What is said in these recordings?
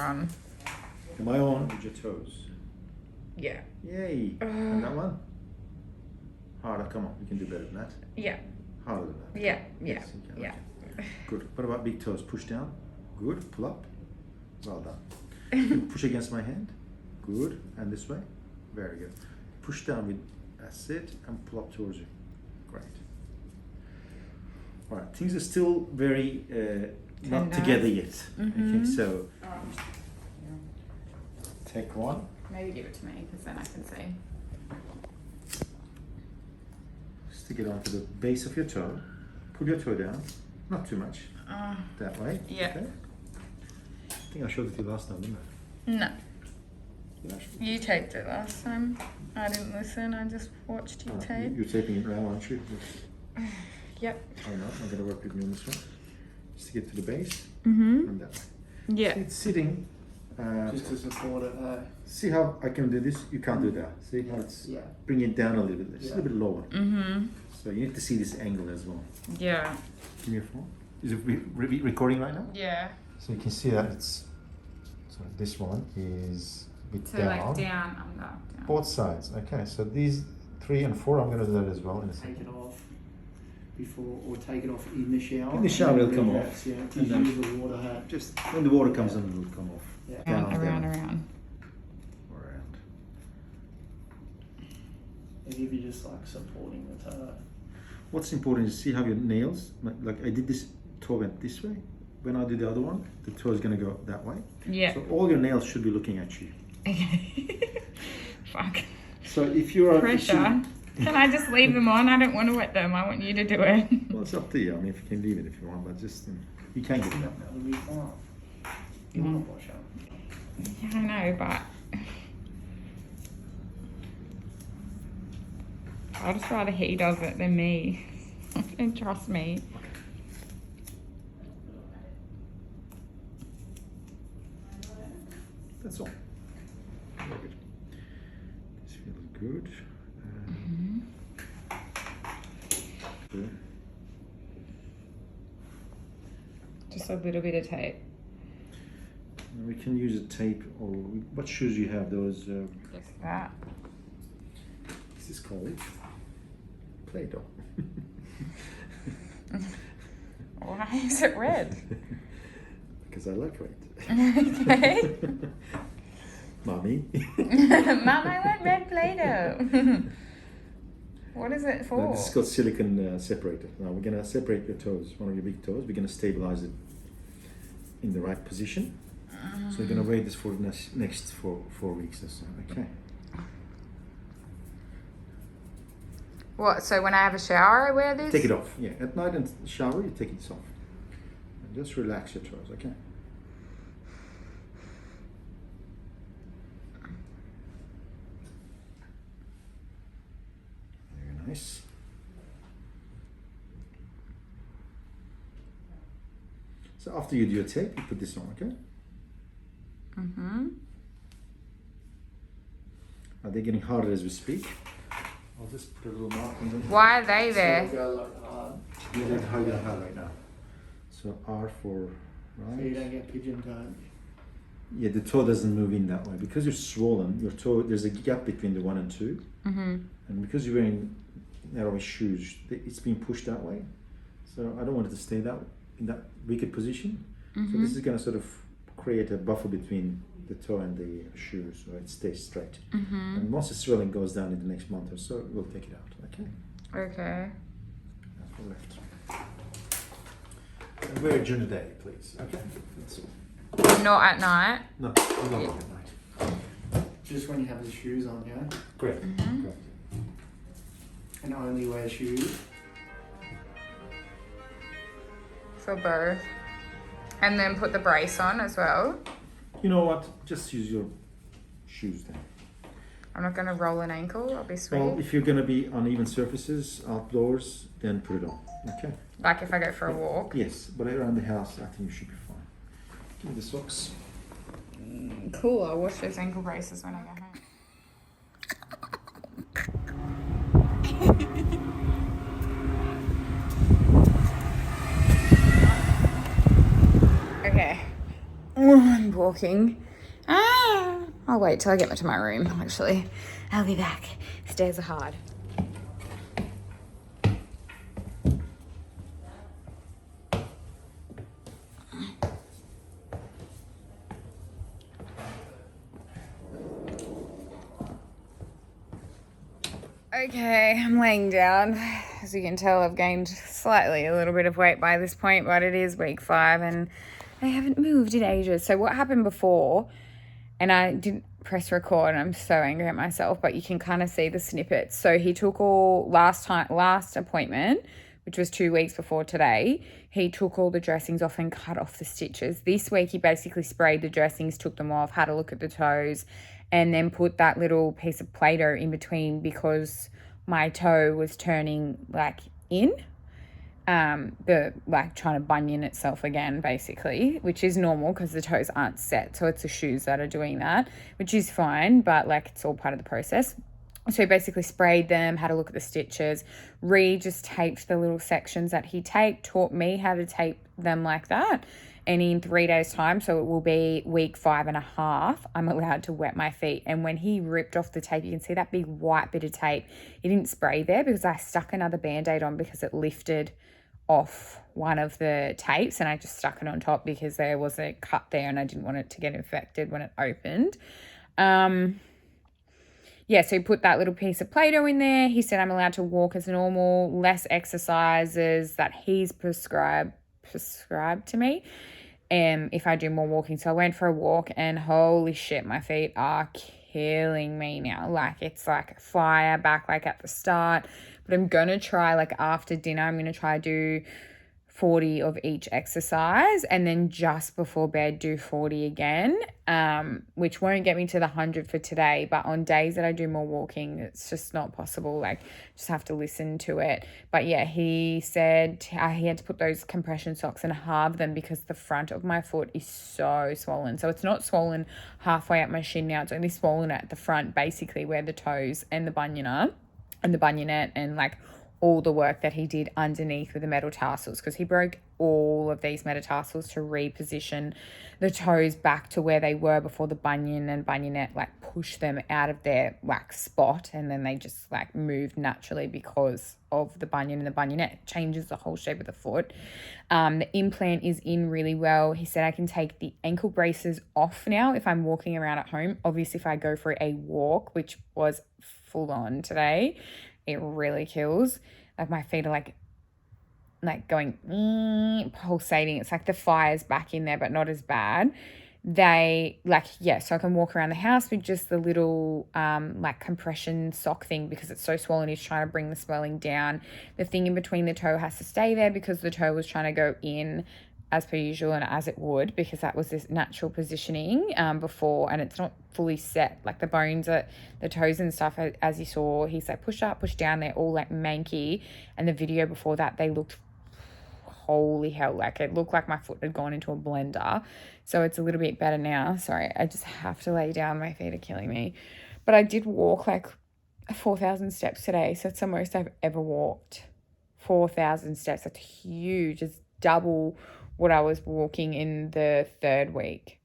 on. Am I on with your toes? Yeah. Yay. And that one? Harder, come on, you can do better than that. Yeah. Harder than that. Yeah. Yes, you can. Yeah. Okay. Good. What about big toes? Push down. Good. Pull up. Well done. Push against my hand. Good. And this way. Very good. Push down with, that's it, and pull up towards you. Great. All right. Things are still very not together yet. Okay. So take one. Maybe give it to me because then I can see. Stick it onto the base of your toe. Pull your toe down. Not too much. That way. Yeah. Okay. I think I showed it to you last time, didn't I? No. Yeah, You taped it last time. I didn't listen. I just watched you tape. You're taping it now, aren't you? Yep. I know. I'm going to work with you on this one. Stick it to the base. Mhm. And that way. Yeah. See, it's sitting. Just to support it. See how I can do this? You can't do that. See how it's bring it down a little bit. It's a little bit lower. Mhm. So you need to see this angle as well. Yeah. Give me your phone. Is it recording right now? Yeah. So you can see that it's. So this one is a bit So down. like down, under, down. Both sides. Okay. So these 3 and 4, I'm going to do that as well in a Take second. it off before, or take it off in the shower. In the shower it'll come Yes, off. Yeah, And just then- use the water hat. Just when the water comes in, it'll come off. Yeah. Down, Around, down. around. Around. And if you're just like supporting the toe. What's important is see how your nails, like I did this toe went this way. When I do the other one, the toe is going to go that way. Yeah. So all your nails should be looking at you. Fuck. So if you're Pressure. Can I just leave them on? I don't want to wet them. I want you to do it. well, it's up to you. I mean, if you can leave it if you want, but just you can get it up. That'll be fine. You want to wash up. Yeah, I know, but I'd just rather he does it than me. And trust me. That's all. Very good. This feels good. Good. Just a little bit of tape. And we can use a tape or what shoes you have? Those. Just that. This is called Play-Doh. Why is it red? Because I like red. Okay. Mommy. Mum, I want red Play-Doh. What is it for? This is called silicone separator. Now we're going to separate your toes, one of your big toes. We're going to stabilize it in the right position. So we're going to wait this for the next 4 weeks or so. Okay. What, so when I have a shower I wear this? Take it off. Yeah, at night in the shower you take it off. And just relax your toes, okay? Very nice. So after you do your tape, you put this on, okay? Mm-hmm. Are they getting harder as we speak? I'll just put a little mark on them. Why are they there? So go like hard. Yeah, they're how you're hard right now. So R for So you right. don't get pigeon toed. Yeah, the toe doesn't move in that way because you're swollen. Your toe, there's a gap between the 1 and 2, Mm-hmm. and because you're wearing narrow shoes, it's being pushed that way. So I don't want it to stay that in that wicked position. So this is going to sort of create a buffer between the toe and the shoe, so it stays straight. And once the swelling goes down in the next month or so, we'll take it out. Okay. Okay. That's for left. And wear it during the day, please. Okay. That's all. Not at night. No, we don't work at night. Just when you have the shoes on, yeah? Great. Great. And only wear shoes. For both. And then put the brace on as well. You know what? Just use your shoes then. I'm not going to roll an ankle. I'll be sweet. Well, if you're going to be on even surfaces outdoors, then put it on. Okay. Like if I go for a walk. Yes, but around the house, I think you should be fine. Give me the socks. Cool. I'll wash those ankle braces when I go home. Okay. One walking. I'll wait till I get to my room, actually. I'll be back. Stairs are hard. Okay, I'm laying down. As you can tell, I've gained slightly a little bit of weight by this point, but it is week 5 and I haven't moved in ages. So what happened before, and I didn't press record and I'm so angry at myself, but you can kind of see the snippets. So he took last appointment, which was 2 weeks before today, he took all the dressings off and cut off the stitches. This week he basically sprayed the dressings, took them off, had a look at the toes, and then put that little piece of Play-Doh in between because my toe was turning in, trying to bunion itself again, basically, which is normal because the toes aren't set. So it's the shoes that are doing that, which is fine, but it's all part of the process. So he basically sprayed them, had a look at the stitches, just taped the little sections that he taped, taught me how to tape them like that. And in 3 days' time, so it will be week 5.5, I'm allowed to wet my feet. And when he ripped off the tape, you can see that big white bit of tape. He didn't spray there because I stuck another Band-Aid on because it lifted off one of the tapes, and I just stuck it on top because there was a cut there and I didn't want it to get infected when it opened. So he put that little piece of Play-Doh in there. He said I'm allowed to walk as normal, less exercises that he's prescribed to me, if I do more walking. So I went for a walk and holy shit, my feet are killing me now. It's like fire back at the start. But I'm going to try after dinner, I'm going to try do 40 of each exercise and then just before bed do 40 again, which won't get me to the 100 for today. But on days that I do more walking, it's just not possible. Just have to listen to it. But yeah, he said he had to put those compression socks and halve them because the front of my foot is so swollen. So it's not swollen halfway up my shin now. It's only swollen at the front, basically where the toes and the bunion are and the bunionette and all the work that he did underneath with the metatarsals, because he broke all of these metatarsals to reposition the toes back to where they were before the bunion and bunionette pushed them out of their spot, and then they just moved naturally because of the bunion and the bunionette. It changes the whole shape of the foot. The implant is in really well. He said I can take the ankle braces off now if I'm walking around at home. Obviously, if I go for a walk, which was full on today, it really kills. My feet are going pulsating. It's the fire's back in there, but not as bad. They so I can walk around the house with just the little compression sock thing because it's so swollen. He's trying to bring the swelling down. The thing in between the toe has to stay there because the toe was trying to go in as per usual and as it would, because that was this natural positioning before, and it's not fully set. The bones at the toes and stuff, as you saw, he's push up, push down, they're all manky, and the video before that, they looked holy hell, it looked like my foot had gone into a blender. So it's a little bit better now. Sorry, I just have to lay down, my feet are killing me. But I did walk 4,000 steps today, so it's the most I've ever walked. 4,000 steps, that's huge. It's double what I was walking in the 3rd week,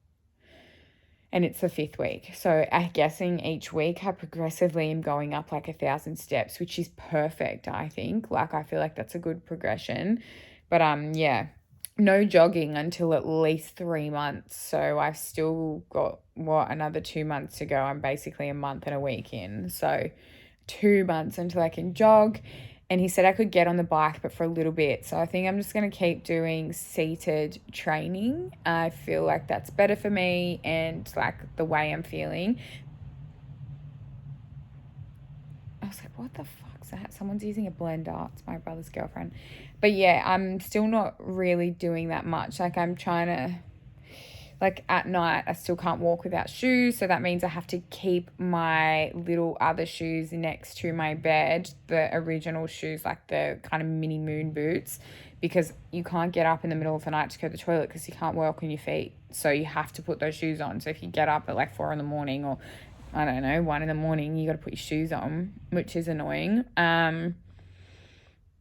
and it's the 5th week. So I'm guessing each week I progressively am going up 1,000 steps, which is perfect, I think. I feel that's a good progression. But no jogging until at least 3 months. So I've still got another 2 months to go. I'm basically a month and a week in, so 2 months until I can jog. And he said I could get on the bike, but for a little bit. So I think I'm just going to keep doing seated training. I feel that's better for me and the way I'm feeling. I was what the fuck's that? Someone's using a blender. It's my brother's girlfriend. But yeah, I'm still not really doing that much. I'm trying to... at night, I still can't walk without shoes, so that means I have to keep my little other shoes next to my bed, the original shoes, the kind of mini moon boots, because you can't get up in the middle of the night to go to the toilet because you can't walk on your feet, so you have to put those shoes on. So if you get up at 4 in the morning or, I don't know, 1 in the morning, you got to put your shoes on, which is annoying.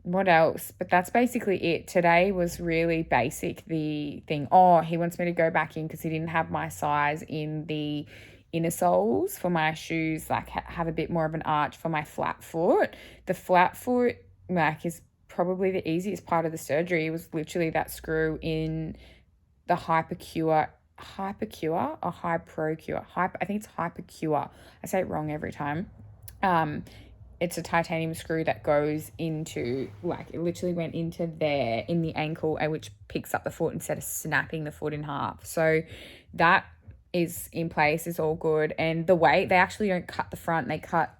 what else? But that's basically it. Today was really basic, the thing. Oh, he wants me to go back in because he didn't have my size in the inner soles for my shoes, like have a bit more of an arch for my flat foot. The flat foot, like, is probably the easiest part of the surgery. It was literally that screw in the hypercure, I think it's hypercure. I say it wrong every time. It's a titanium screw that goes into, like, it literally went into there in the ankle, which picks up the foot instead of snapping the foot in half. So that is in place, is all good. And the weight, they actually don't cut the front, they cut,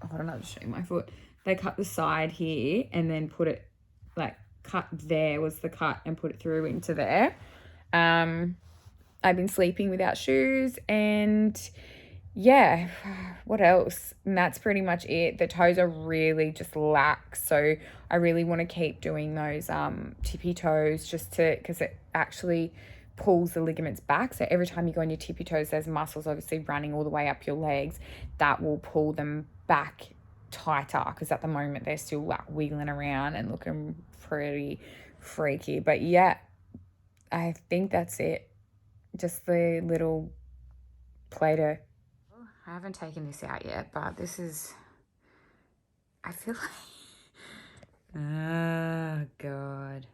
hold on, I'll just show you my foot. They cut the side here and then put it, like, cut there was the cut and put it through into there. I've been sleeping without shoes, and yeah, what else? And that's pretty much it. The toes are really just lax, so I really want to keep doing those tippy toes just to, because it actually pulls the ligaments back. So every time you go on your tippy toes, there's muscles obviously running all the way up your legs that will pull them back tighter, because at the moment they're still like wiggling around and looking pretty freaky. But yeah, I think that's it. Just the little Play-Doh. I haven't taken this out yet, but this is, I feel like, oh God.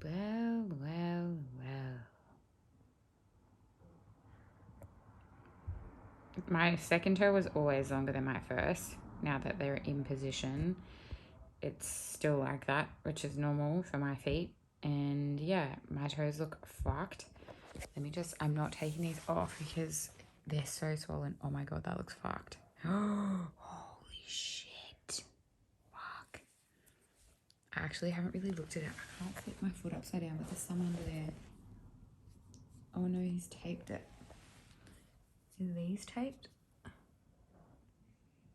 Well. My second toe was always longer than my first. Now that they're in position, it's still like that, which is normal for my feet. And yeah, my toes look fucked. Let me just, I'm not taking these off because they're so swollen. Oh my God, that looks fucked. Holy shit. Fuck. I actually haven't really looked at it. I can't flip my foot upside down, but there's some under there. Oh no, he's taped it. Is these taped?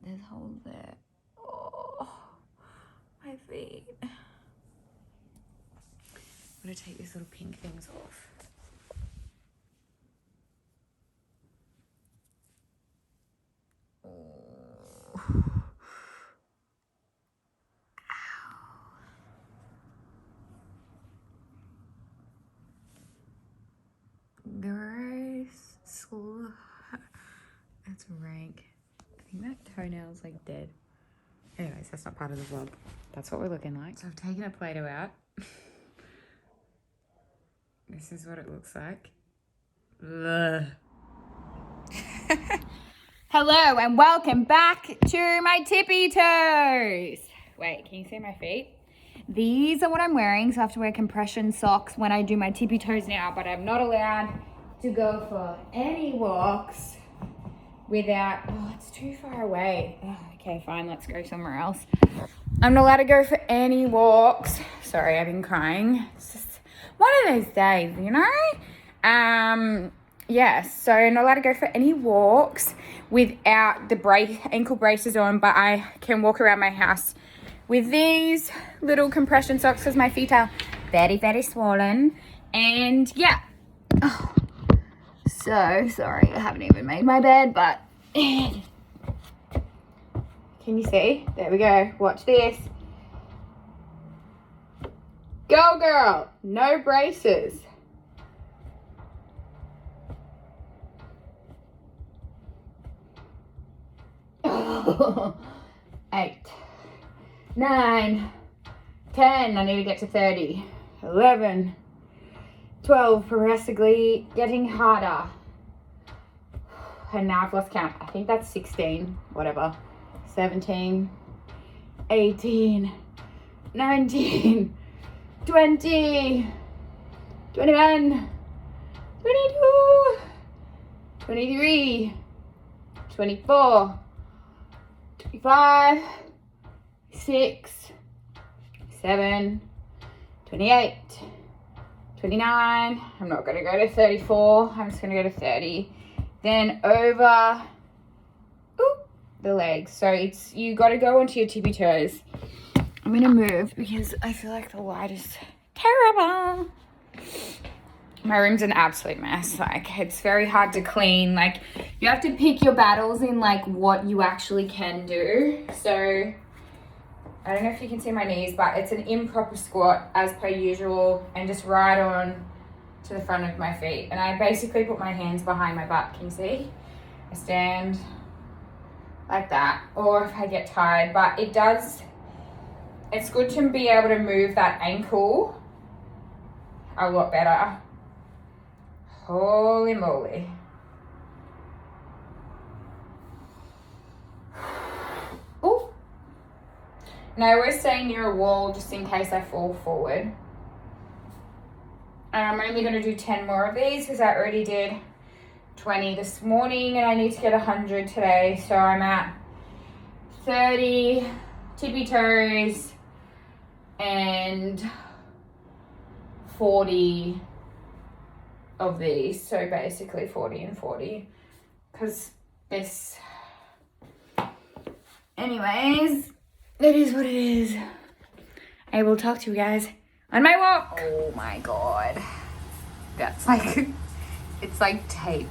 There's holes there. Oh, my feet. I'm gonna take these little pink things off. Gross. That's rank. I think that toenail's like dead. Anyways, that's not part of the vlog. That's what we're looking like. So I've taken a Play-Doh out. This is what it looks like. Ugh. Hello and welcome back to my tippy toes. Wait, can you see my feet? These are what I'm wearing, so I have to wear compression socks when I do my tippy toes now, but I'm not allowed to go for any walks without, oh, it's too far away. Oh, okay, fine, let's go somewhere else. I'm not allowed to go for any walks. Sorry, I've been crying. It's just one of those days, you know? Yes, so I'm not allowed to go for any walks without the ankle braces on, but I can walk around my house with these little compression socks because my feet are very, very swollen. And yeah, oh, so sorry, I haven't even made my bed, but can you see? There we go. Watch this. Go girl, no braces. Oh, 8, 9, 10, I need to get to 30, 11, 12, progressively getting harder. And now I've lost count. I think that's 16, whatever. 17, 18, 19, 20, 21, 22, 23, 24, 25, 6, 7, 28, 29. I'm not going to go to 34. I'm just going to go to 30. Then over the legs. So it's, you got to go onto your tippy toes. I'm going to move because I feel like the light is terrible. My room's an absolute mess. Like, it's very hard to clean. Like, you have to pick your battles in like what you actually can do. So I don't know if you can see my knees, but it's an improper squat as per usual, and just right on to the front of my feet. And I basically put my hands behind my butt. Can you see? I stand like that, or if I get tired, but it's good to be able to move that ankle a lot better. Holy moly. Oh. Now I always stay near a wall just in case I fall forward. And I'm only going to do 10 more of these because I already did 20 this morning and I need to get 100 today. So I'm at 30 tippy toes and 40 of these. So basically 40 and 40 because this, anyways, it is what it is. I will talk to you guys on my walk. Oh my God. That's like, it's like tape.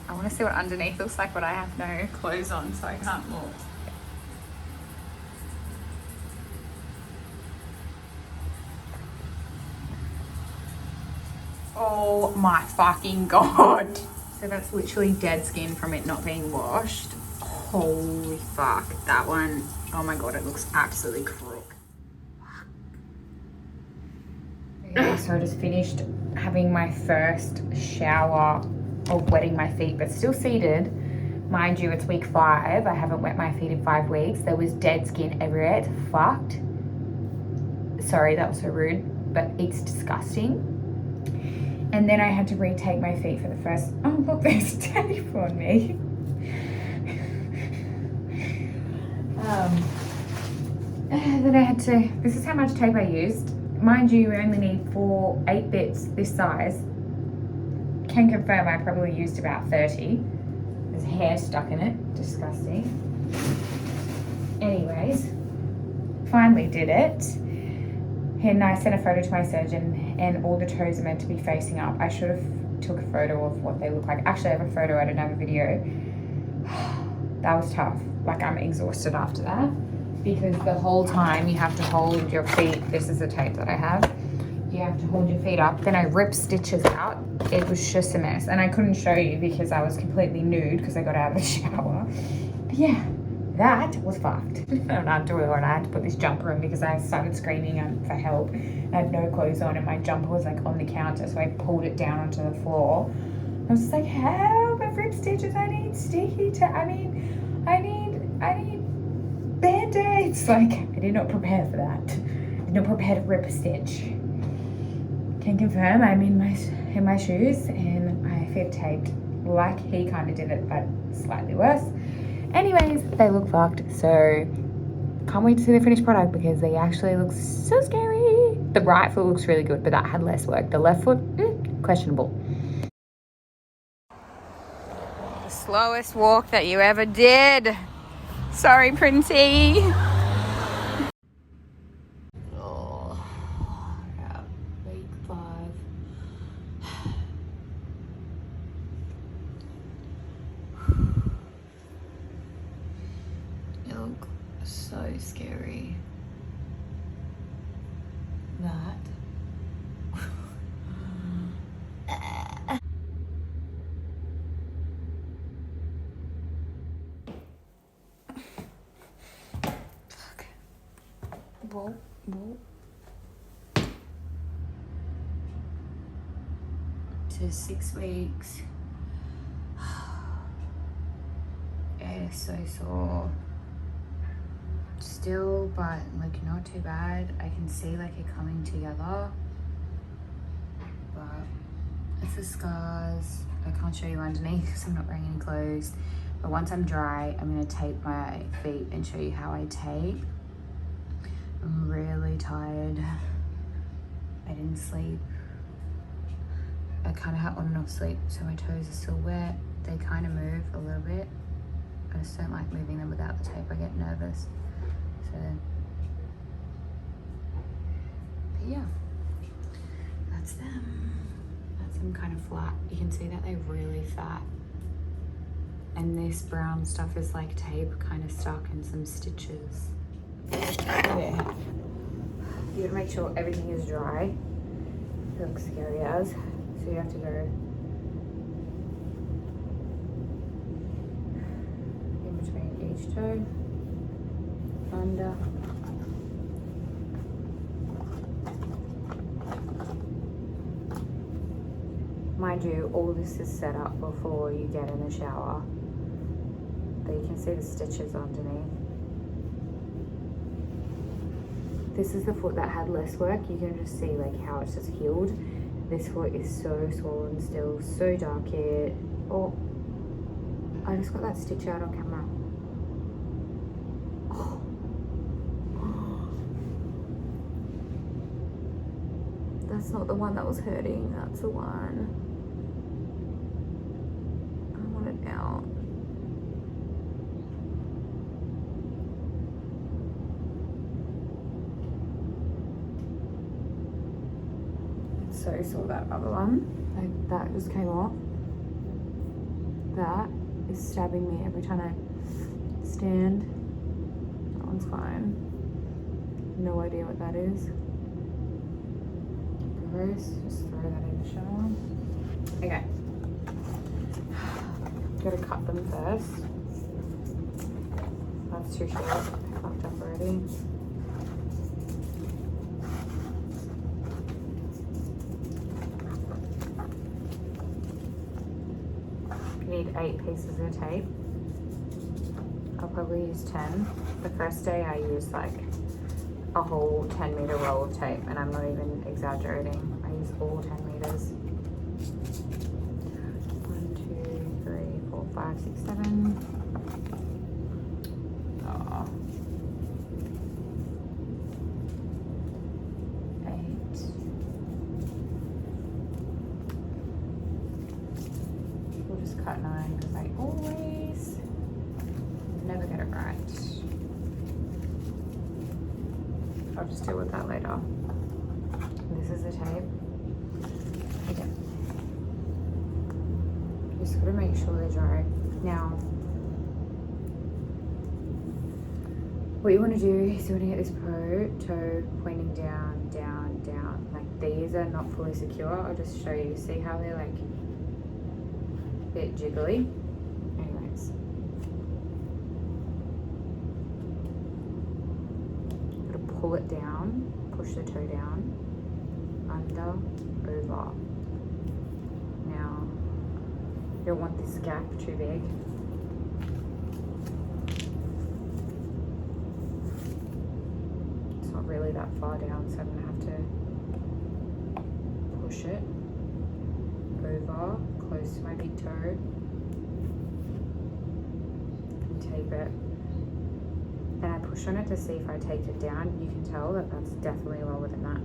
I want to see what underneath looks like, but I have no clothes on, so I can't look. Oh my fucking God. So that's literally dead skin from it not being washed. Holy fuck. That one, oh my God, it looks absolutely crook. Okay, so I just finished having my first shower of wetting my feet, but still seated. Mind you, it's week 5. I haven't wet my feet in 5 weeks. There was dead skin everywhere. It's fucked. Sorry, that was so rude, but it's disgusting. And then I had to retake my feet for the first, oh look, there's tape on me. And then I had to, this is how much tape I used. Mind you, you only need 8 bits this size. Can confirm I probably used about 30. There's hair stuck in it, disgusting. Anyways, finally did it. And I sent a photo to my surgeon and all the toes are meant to be facing up. I should have took a photo of what they look like. Actually, I have a photo, I don't have a video. That was tough. Like, I'm exhausted after that because the whole time you have to hold your feet. This is the tape that I have. You have to hold your feet up. Then I ripped stitches out. It was just a mess. And I couldn't show you because I was completely nude because I got out of the shower. But yeah, that was fucked. And I had to put this jumper on because I started screaming for help. I had no clothes on and my jumper was like on the counter, so I pulled it down onto the floor. I was just like, help, I've ripped stitches, I need sticky tape, I need band-aids. Like, I did not prepare for that. I did not prepare to rip a stitch. Can confirm I'm in my shoes and I feel taped like he kind of did it, but slightly worse. Anyways, they look fucked, so can't wait to see the finished product because they actually look so scary. The right foot looks really good, but that had less work. The left foot, questionable. The slowest walk that you ever did. Sorry, Princey. Oh, yeah, week 5. It look so scary. That. Fuck. Whoa, whoa. To 6 weeks. Yeah, so sore. Still, but like not too bad. I can see like it coming together, but it's the scars. I can't show you underneath because I'm not wearing any clothes, but once I'm dry I'm going to tape my feet and show you how I tape. I'm really tired. I didn't sleep. I kind of had on and off sleep, so my toes are still wet. They kind of move a little bit. I just don't like moving them without the tape. I get nervous. So, but yeah, that's them. them kind of flat. You can see that they're really fat. And this brown stuff is like tape kind of stuck and some stitches. Yeah. You gotta make sure everything is dry. It looks scary as. So you have to go in between each toe, under. Mind you, all this is set up before you get in the shower. But you can see the stitches underneath. This is the foot that had less work. You can just see like how it's just healed. This foot is so swollen still, so dark here. Oh, I just got that stitch out on camera. Oh. That's not the one that was hurting, that's the one. I want it out. So sore, that other one, like that just came off. That is stabbing me every time I stand. That one's fine. No idea what that is. Gross, just throw that in the shower. Okay. Gotta cut them first. That's too short, I fucked up already. Need 8 pieces of tape. I'll probably use 10. The first day I used like a whole 10-meter roll of tape, and I'm not even exaggerating. I use all 10 meters. 1, 2, 3, 4, 5, 6, 7. Oh. 8. We'll just cut 9 because I always never get it right. I'll just deal with that later. This is the tape. Okay. Just gotta make sure they're dry. Now, what you want to do is you want to get this toe pointing down, down, down. Like these are not fully secure. I'll just show you. See how they're like a bit jiggly? Anyways. Pull it down, push the toe down, under, over. Now, you don't want this gap too big. It's not really that far down, so I'm gonna have to push it over, close to my big toe, and tape it. And I push on it to see if I taped it down. You can tell that that's definitely lower than that.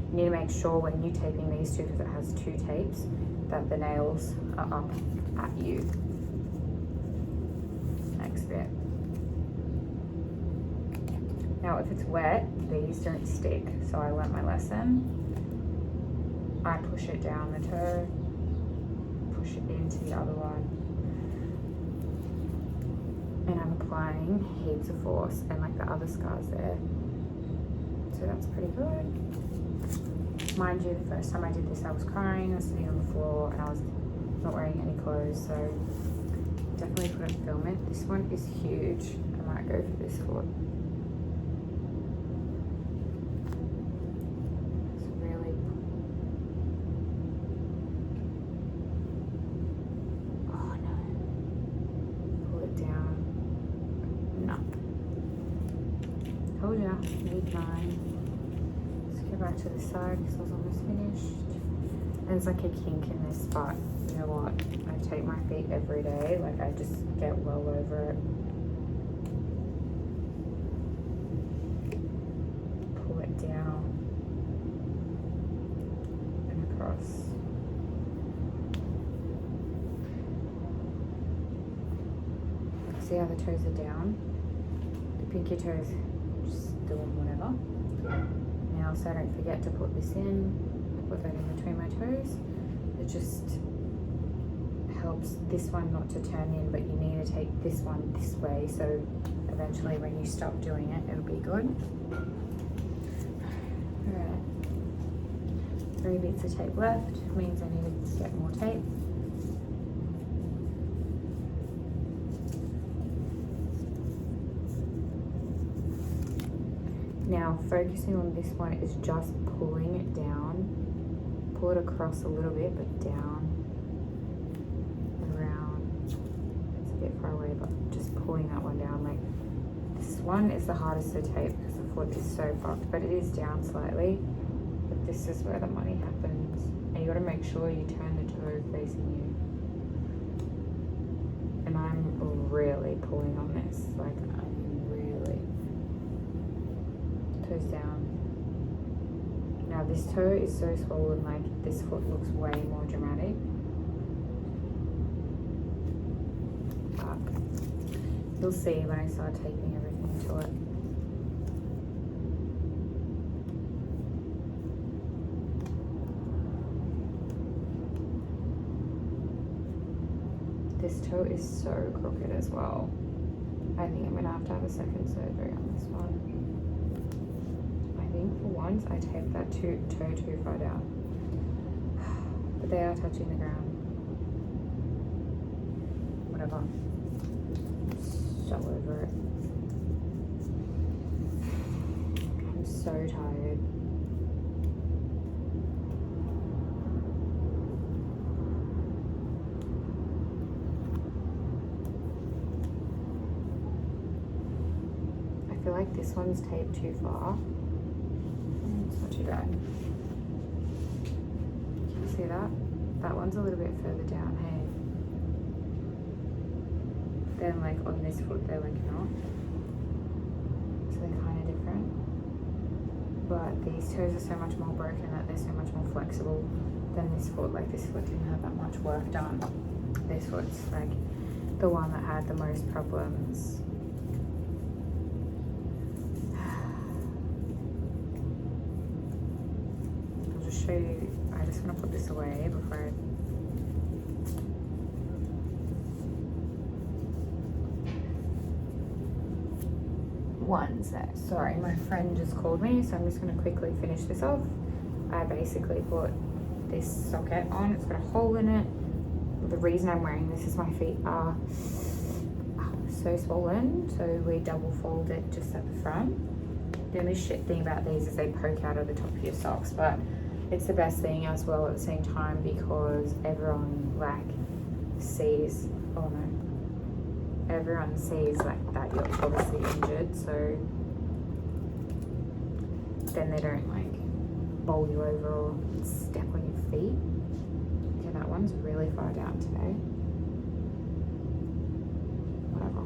You need to make sure when you're taping these two, because it has 2 tapes, that the nails are up at you. Next bit. Now if it's wet, these don't stick. So I learnt my lesson. I push it down the toe, push it into the other one. And I'm applying heaps of force, and like the other scars there. So that's pretty good. Mind you, the first time I did this I was crying, I was sitting on the floor, and I was not wearing any clothes, so definitely couldn't film it. This one is huge. I might go for this foot. It's really... Oh no. Pull it down. No. Told ya, need 9. Let's go back to the side because I was almost finished. There's like a kink in this spot. You know what? I tape my feet every day. Like I just get well over it. Pull it down and across. See how the toes are down? The pinky toes just doing whatever. Now, so I don't forget to put this in. I put that in between my toes. The just helps this one not to turn in, but you need to take this one this way, so eventually when you stop doing it, it'll be good. Alright. 3 bits of tape left, means I need to get more tape. Now, focusing on this one is just pulling it down. Pull it across a little bit, but down, around. It's a bit far away, but just pulling that one down. Like, this one is the hardest to tape because the foot is so fucked, but it is down slightly. But this is where the money happens. And you gotta make sure you turn the toe facing you. And I'm really pulling on this. Like, toes down. Now this toe is so swollen, like this foot looks way more dramatic. But you'll see when I start taping everything to it. This toe is so crooked as well. I think I'm gonna have to have a second surgery on this one. For once, I taped that toe too far down, but they are touching the ground. Whatever. So over it. I'm so tired. I feel like this one's taped too far. It's not too bad. Can you see that? That one's a little bit further down, hey? Then like on this foot they're like not. So they're kind of different. But these toes are so much more broken that they're so much more flexible than this foot. Like this foot didn't have that much work done. This foot's like the one that had the most problems. Show you, I just want to put this away before I one sec. Sorry, my friend just called me, so I'm just going to quickly finish this off. I basically put this socket on, it's got a hole in it. The reason I'm wearing this is my feet are so swollen, so we double fold it just at the front. The only shit thing about these is they poke out of the top of your socks, but it's the best thing as well at the same time because everyone like sees, oh no, everyone sees like that you're obviously injured, so then they don't like bowl you over or step on your feet. Okay, that one's really far down today. Whatever.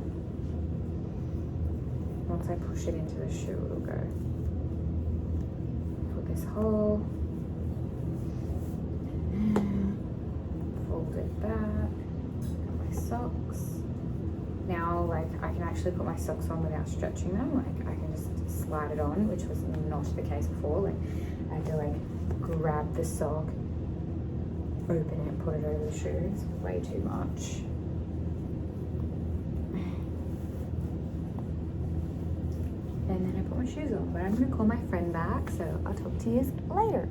Once I push it into the shoe, it'll go. Put this hole. Fold it back, got my socks. Now, like, I can actually put my socks on without stretching them. Like, I can just slide it on, which was not the case before. Like, I had to, like, grab the sock, open it, put it over the shoe. It's way too much. And then I put my shoes on. But I'm going to call my friend back, so I'll talk to you later.